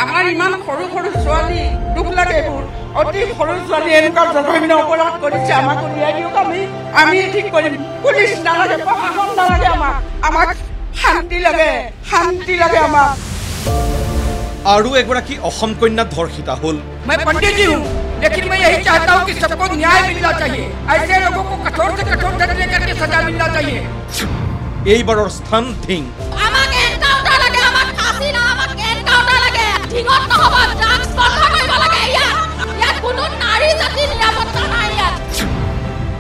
আমাৰ ইমান সৰু সৰু ছোৱালী দুখ লাগে এইবোৰ অতি সৰু ছোৱালী এনেকুৱা জঘন্য অপৰাধ কৰিছে আমাক উলিয়াই দিয়ক আমি ঠিক কৰিম পুলিচ নালাগে প্ৰশাসন নালাগে আমাক শান্তি লাগে আমাক আৰু এগৰাকী অসম কন্যা ধৰ্ষিতা হ'ল मैं पंडित जी हूँ लेकिन मैं यही चाहता हूँ कि सबको न्याय मिलना चाहिए ऐसे लोगों को कठोर से कठोर दंड करके सजा मिलना चाहिए এইবাৰৰ স্থান ধিং আমাক এনকাউন্টাৰ লাগে আমাক ফাঁসি না আমাক এনকাউন্টাৰ লাগে ধিঙত নহব ড্ৰাগছ বন্ধ কৰিব লাগে ইয়াত কোনো নাৰী জাতি নিৰাপত্তা নাই ইয়াত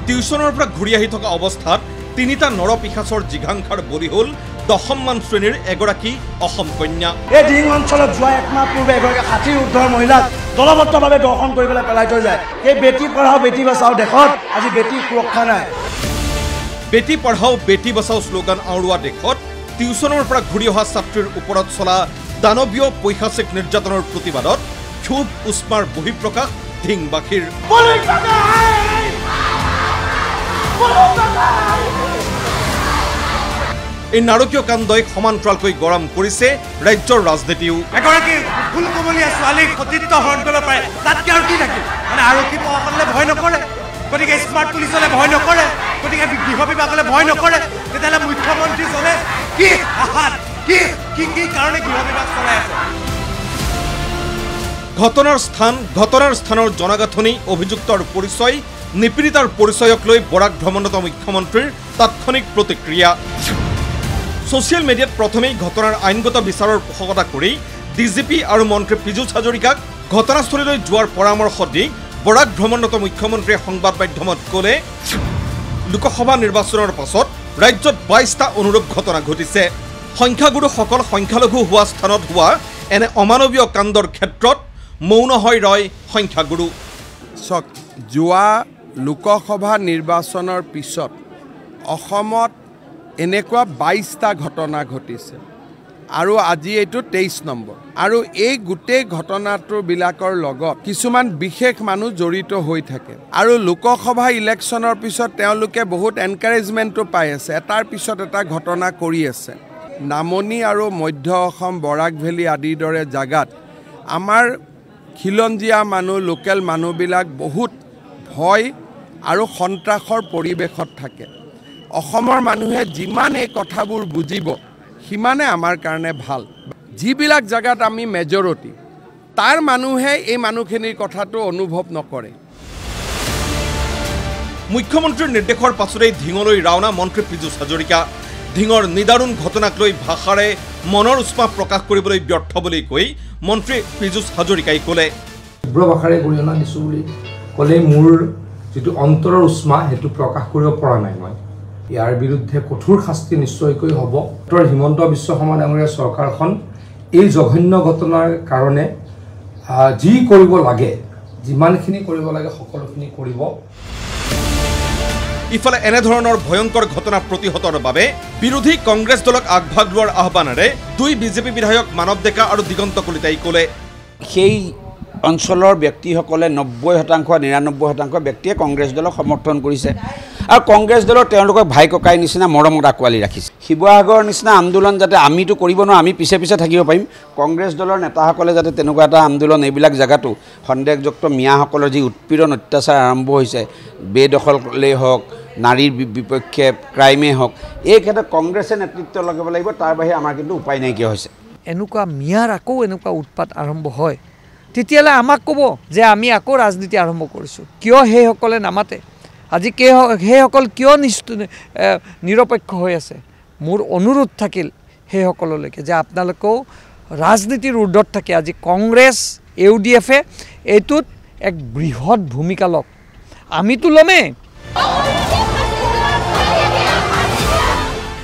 টিউচনৰ পৰা ঘূৰি আহি থকা অৱস্থাত তিনিটা নৰপিশাচৰ জিঘাংসাৰ বলি হ'ল 10মান শ্ৰেণীৰ এগৰাকী অসম কন্যা এই ডিং অঞ্চলত যোৱা একমাহ পূৰ্বে এগৰাকী 60 ঊৰ্ধৰ মহিলাক দলবদ্ধভাৱে দৰ্শন কৰিবলৈ পেলাই থৈ যায় এই বেটি পঢ়াও বেটি বচাও দেশত আজি বেটি সুৰক্ষা নাই বেটি পঢ়াও বেটি বচাও শ্লোগান আওৰোৱা দেশত টিউচনৰ পৰা ঘূৰি অহা ছাত্ৰীৰ ওপৰত চলা দানৱীয় পৈশাচিক নিৰ্যাতনৰ প্ৰতিবাদত ক্ষোভ উষ্মাৰ বহিঃপ্ৰকাশ ধিংবাসীৰ এই নাৰকীয় কাণ্ডই সমান্তৰালকৈ গৰম কৰিছে ৰাজ্যৰ ৰাজনীতিও এগৰাকী ফুলকমলীয়া ছোৱালীক সতীত্ব হৰণ কৰিব পাৰে তাতকৈ আৰু কি থাকিল মানে আৰক্ষী প্ৰশাসনলৈ ভয় নকৰে গতিকে স্মাৰ্ট পুলিচলৈ ভয় নকৰে গতিকে গৃহ বিভাগলৈ ভয় নকৰে তেতিয়াহ'লে মুখ্যমন্ত্ৰীজনে কি আশাত কি কাৰণে গৃহ বিভাগ চলাই আছে ঘটনাৰ স্থানৰ জনগাঁথনি অভিযুক্তৰ পৰিচয় নিপীড়িতাৰ পৰিচয়ক লৈ বৰাক ভ্ৰমণৰত মুখ্যমন্ত্ৰীৰ তাৎক্ষণিক প্ৰতিক্ৰিয়া সোশ্যাল মিডিয়াত প্ৰথমেই ঘটনাৰ আইনগত বিচাৰৰ পোষকতা কৰি ডিজিপি আৰু মন্ত্ৰী পীযুষ হাজৰিকাক ঘটনাস্থলীলৈ যোৱাৰ পৰামৰ্শ দি বৰাক ভ্ৰমণৰত মুখ্যমন্ত্ৰীয়ে সংবাদ মাধ্যমত ক'লে লোকসভা নিৰ্বাচনৰ পাছত ৰাজ্যত 22টা অনুৰূপ ঘটনা ঘটিছে সংখ্যাগুৰুসকল সংখ্যালঘু হোৱা স্থানত হোৱা এনে অমানৱীয় কাণ্ডৰ ক্ষেত্ৰত মৌন হৈ ৰয় সংখ্যাগুৰু যোৱা লোকসভা নিৰ্বাচনৰ পিছত অসমত এনেকুৱা 22টা ঘটনা ঘটিছে আৰু আজি এইটো 23 নম্বৰ আৰু এই গোটেই ঘটনাটোবিলাকৰ লগত কিছুমান বিশেষ মানুহ জড়িত হৈ থাকে আৰু লোকসভা ইলেকশ্যনৰ পিছত তেওঁলোকে বহুত এনকাৰেজমেণ্টো পাই আছে এটাৰ পিছত এটা ঘটনা কৰি আছে নামনি আৰু মধ্য অসম বৰাক ভেলী আদিৰ দৰে জাগাত আমাৰ খিলঞ্জীয়া মানুহ লোকেল মানুহবিলাক বহুত ভয় আৰু সন্ত্ৰাসৰ পৰিৱেশত থাকে অসমৰ মানুহে যিমান এই কথাবোৰ বুজিব সিমানে আমাৰ কাৰণে ভাল যিবিলাক জাগাত আমি মেজৰিটি তাৰ মানুহে এই মানুহখিনিৰ কথাটো অনুভৱ নকৰে মুখ্যমন্ত্ৰীৰ নিৰ্দেশৰ পাছতেই ধিঙলৈ ৰাওনা মন্ত্ৰী পীযুষ হাজৰিকা ধিঙৰ নিদাৰুণ ঘটনাক লৈ ভাষাৰে মনৰ উষ্মা প্ৰকাশ কৰিবলৈ ব্যৰ্থ বুলি কৈ মন্ত্ৰী পীযুষ হাজৰিকাই ক'লে তীব্ৰ ভাষাৰে গৰিহণা দিছোঁ বুলি ক'লে মোৰ যিটো অন্তৰৰ উষ্মা সেইটো প্ৰকাশ কৰিব পৰা নাই মই ইয়াৰ বিৰুদ্ধে কঠোৰ শাস্তি নিশ্চয়কৈ হ'ব ডক্টৰ হিমন্ত বিশ্ব শৰ্মা ডাঙৰীয়া চৰকাৰখন এই জঘন্য ঘটনাৰ কাৰণে যি কৰিব লাগে যিমানখিনি কৰিব লাগে সকলোখিনি কৰিব ইফালে এনেধৰণৰ ভয়ংকৰ ঘটনা প্ৰতিহতৰ বাবে বিৰোধী কংগ্ৰেছ দলক আগভাগ লোৱাৰ আহ্বানেৰে দুই বিজেপি বিধায়ক মানৱ ডেকা আৰু দিগন্ত কলিতাই ক'লে সেই অঞ্চলৰ ব্যক্তিসকলে 90% 99% ব্যক্তিয়ে কংগ্ৰেছ দলক সমৰ্থন কৰিছে আৰু কংগ্ৰেছ দলৰ তেওঁলোকক ভাই ককাই নিচিনা মৰমত আঁকোৱালি ৰাখিছে শিৱসাগৰৰ নিচিনা আন্দোলন যাতে আমিতো কৰিব নোৱাৰো আমি পিছে পিছে থাকিব পাৰিম কংগ্ৰেছ দলৰ নেতাসকলে যাতে তেনেকুৱা এটা আন্দোলন এইবিলাক জাগাতো সন্দেহযুক্ত মিয়াসকলৰ যি উৎপীড়ন অত্যাচাৰ আৰম্ভ হৈছে বেদখলেই হওক নাৰীৰ বিপক্ষে ক্ৰাইমে হওক এই ক্ষেত্ৰত কংগ্ৰেছে নেতৃত্ব লগাব লাগিব তাৰ বাহিৰে আমাৰ কিন্তু উপায় নাইকিয়া হৈছে এনেকুৱা মিয়াৰ আকৌ এনেকুৱা উৎপাত আৰম্ভ হয় তেতিয়ালে আমাক ক'ব যে আমি আকৌ ৰাজনীতি আৰম্ভ কৰিছোঁ কিয় সেইসকলে নামাতে আজি সেইসকল কিয় নিৰপেক্ষ হৈ আছে মোৰ অনুৰোধ থাকিল সেইসকললৈকে যে আপোনালোকেও ৰাজনীতিৰ ঊৰ্ধত থাকে আজি কংগ্ৰেছ ইউডিএফে এইটোত এক বৃহৎ ভূমিকা লওক আমিতো ল'মেই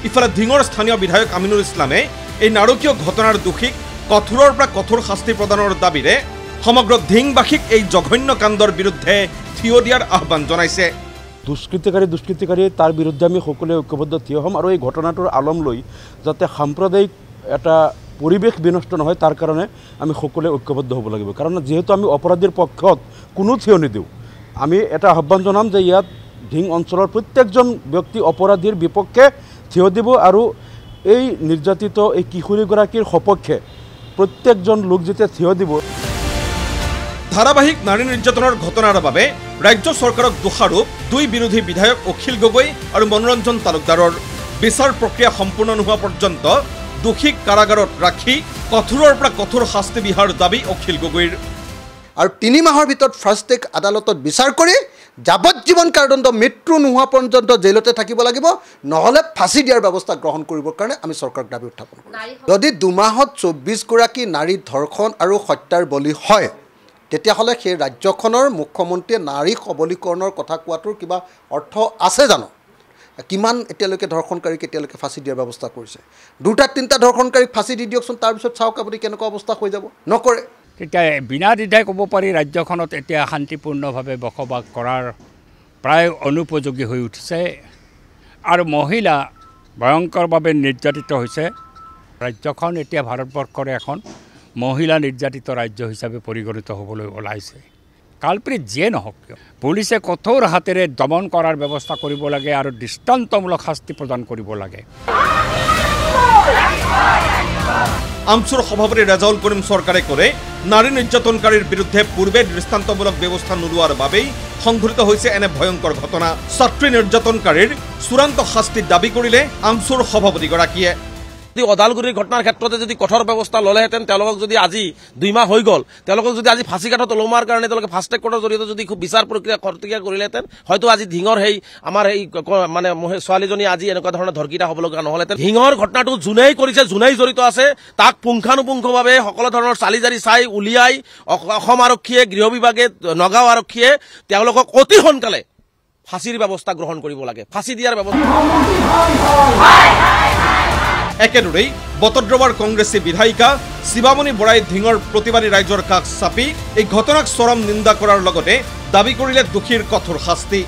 ইফালে ধিঙৰ স্থানীয় বিধায়ক আমিনুল ইছলামে এই নাৰকীয় ঘটনাৰ দোষীক কঠোৰৰ পৰা কঠোৰ শাস্তি প্ৰদানৰ দাবীৰে সমগ্ৰ ধিংবাসীক এই জঘন্য কাণ্ডৰ বিৰুদ্ধে থিয় দিয়াৰ আহ্বান জনাইছে দুষ্কৃতিকাৰী তাৰ বিৰুদ্ধে আমি সকলোৱে ঐক্যবদ্ধ থিয় হ'ম আৰু এই ঘটনাটোৰ আলম লৈ যাতে সাম্প্ৰদায়িক এটা পৰিৱেশ বিনষ্ট নহয় তাৰ কাৰণে আমি সকলোৱে ঐক্যবদ্ধ হ'ব লাগিব কাৰণ যেহেতু আমি অপৰাধীৰ পক্ষত কোনো থিয় নিদিওঁ আমি এটা আহ্বান জনাম যে ইয়াত ধিং অঞ্চলৰ প্ৰত্যেকজন ব্যক্তি অপৰাধীৰ বিপক্ষে থিয় দিব আৰু এই নিৰ্যাতিত এই কিশোৰীগৰাকীৰ সপক্ষে প্ৰত্যেকজন লোক যেতিয়া থিয় দিব। ধাৰাবাহিক নাৰী নিৰ্যাতনৰ ঘটনাৰ বাবে ৰাজ্য চৰকাৰক দোষাৰোপ দুই বিৰোধী বিধায়ক অখিল গগৈ আৰু মনোৰঞ্জন তালুকদাৰৰ। বিচাৰ প্ৰক্ৰিয়া সম্পূৰ্ণ নোহোৱা পৰ্যন্ত দোষীক কাৰাগাৰত ৰাখি কঠোৰৰ পৰা কঠোৰ শাস্তি বিহাৰ দাবী অখিল গগৈৰ। আৰু 3 মাহৰ ভিতৰত ফাৰ্ষ্ট ট্ৰেক আদালতত বিচাৰ কৰি যাৱজ্জীৱন কাৰাদণ্ড মৃত্যু নোহোৱা পৰ্যন্ত জেলতে থাকিব লাগিব, নহ'লে ফাঁচি দিয়াৰ ব্যৱস্থা গ্ৰহণ কৰিবৰ কাৰণে আমি চৰকাৰক দাবী উত্থাপন কৰিছোঁ। যদি 2 মাহত 24 গৰাকী নাৰী ধৰ্ষণ আৰু হত্যাৰ বলি হয়, তেতিয়াহ'লে সেই ৰাজ্যখনৰ মুখ্যমন্ত্ৰীয়ে নাৰী সবলীকৰণৰ কথা কোৱাটোৰ কিবা অৰ্থ আছে জানো? কিমান এতিয়ালৈকে ধৰ্ষণকাৰীক এতিয়ালৈকে ফাঁচি দিয়াৰ ব্যৱস্থা কৰিছে? 2-3টা ধৰ্ষণকাৰীক ফাঁচি দি দিয়কচোন, তাৰপিছত চাওক আপুনি কেনেকুৱা অৱস্থা হৈ যাব। নকৰে। তেতিয়া বিনা দ্বিধাই ক'ব পাৰি ৰাজ্যখনত এতিয়া শান্তিপূৰ্ণভাৱে বসবাস কৰাৰ প্ৰায় অনুপযোগী হৈ উঠিছে আৰু মহিলা ভয়ংকৰভাৱে নিৰ্যাতিত হৈছে। ৰাজ্যখন এতিয়া ভাৰতবৰ্ষৰ এখন মহিলা নিৰ্যাতিত ৰাজ্য হিচাপে পৰিগণিত হ'বলৈ ওলাইছে। কালপ্ৰিত যিয়ে নহওক কিয় পুলিচে কঠোৰ হাতেৰে দমন কৰাৰ ব্যৱস্থা কৰিব লাগে আৰু দৃষ্টান্তমূলক শাস্তি প্ৰদান কৰিব লাগে। আমচুৰ সভাপতি ৰেজাউল কৰিম চৰকাৰে ক'লে নাৰী নিৰ্যাতনকাৰীৰ বিৰুদ্ধে পূৰ্বে দৃষ্টান্তমূলক ব্যৱস্থা নোলোৱাৰ বাবেই সংঘটিত হৈছে এনে ভয়ংকৰ ঘটনা। ছাত্ৰী নিৰ্যাতনকাৰীৰ চূড়ান্ত শাস্তি দাবী কৰিলে আমচুৰ সভাপতিগৰাকীয়ে। যদি ওদালগুৰিৰ ঘটনাৰ ক্ষেত্ৰতে যদি কঠোৰ ব্যৱস্থা ল'লেহেঁতেন, তেওঁলোকক যদি আজি 2 মাহ হৈ গ'ল, তেওঁলোকক যদি আজি ফাঁচি কাঠত ওলোমাৰ কাৰণে তেওঁলোকে ফাষ্ট ট্ৰেক কোৰ্টৰ জৰিয়তে যদি খুব বিচাৰ প্ৰক্ৰিয়া কৰিলেহেঁতেন, হয়তো আজি ধিঙৰ সেই আমাৰ এই মানে ছোৱালীজনী আজি এনেকুৱা ধৰণৰ ধৰ্কিতা হ'ব লগা নহ'লহেঁতেন। ধিঙৰ ঘটনাটো যোনেই কৰিছে, যোনেই জড়িত আছে, তাক পুংখানুপুংখভাৱে সকলো ধৰণৰ চালি-জাৰি চাই উলিয়াই অসম আৰক্ষীয়ে, গৃহ বিভাগে, নগাঁও আৰক্ষীয়ে তেওঁলোকক অতি সোনকালে ফাঁচিৰ ব্যৱস্থা গ্ৰহণ কৰিব লাগে, ফাঁচি দিয়াৰ ব্যৱস্থা। একেদৰেই বটদ্ৰৱাৰ কংগ্ৰেছী বিধায়িকা শিৱামণি বৰাই ধিঙৰ প্ৰতিবাদী ৰাইজৰ কাষ চাপি এই ঘটনাক চৰম নিন্দা কৰাৰ লগতে দাবী কৰিলে দোষীৰ কঠোৰ শাস্তি।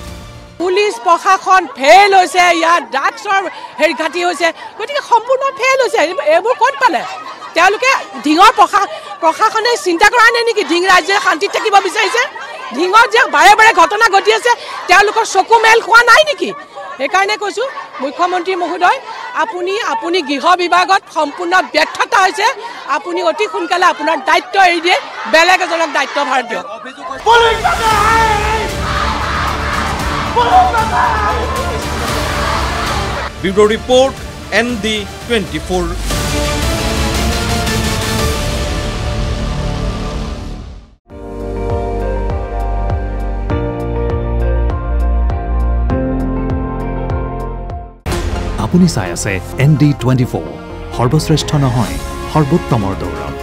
পুলিচ প্ৰশাসন ফেইল হৈছে, ইয়াত ড্ৰাগছৰ হেৰি ঘাটি হৈছে, গতিকে সম্পূৰ্ণ ফেইল হৈছে। এইবোৰ ক'ত পালে? তেওঁলোকে ধিঙৰ প্ৰশাসনে চিন্তা কৰা নাই নেকি? ধিং ৰাজ্যে শান্তিত থাকিব বিচাৰিছে? ধিঙত যে বাৰে বাৰে ঘটনা ঘটি আছে, তেওঁলোকৰ চকু মেল খোৱা নাই নেকি? সেইকাৰণে কৈছোঁ মুখ্যমন্ত্ৰী মহোদয়, আপুনি গৃহ বিভাগত সম্পূৰ্ণ ব্যৰ্থতা হৈছে। আপুনি অতি সোনকালে আপোনাৰ দায়িত্ব এৰি দিয়ে, বেলেগ এজনক দায়িত্বভাৰ দিয়ক। Bureau report ND24। আপুনি চাই আছে ND24, সৰ্বশ্ৰেষ্ঠ নহয় সৰ্বোত্তমৰ দৌৰত।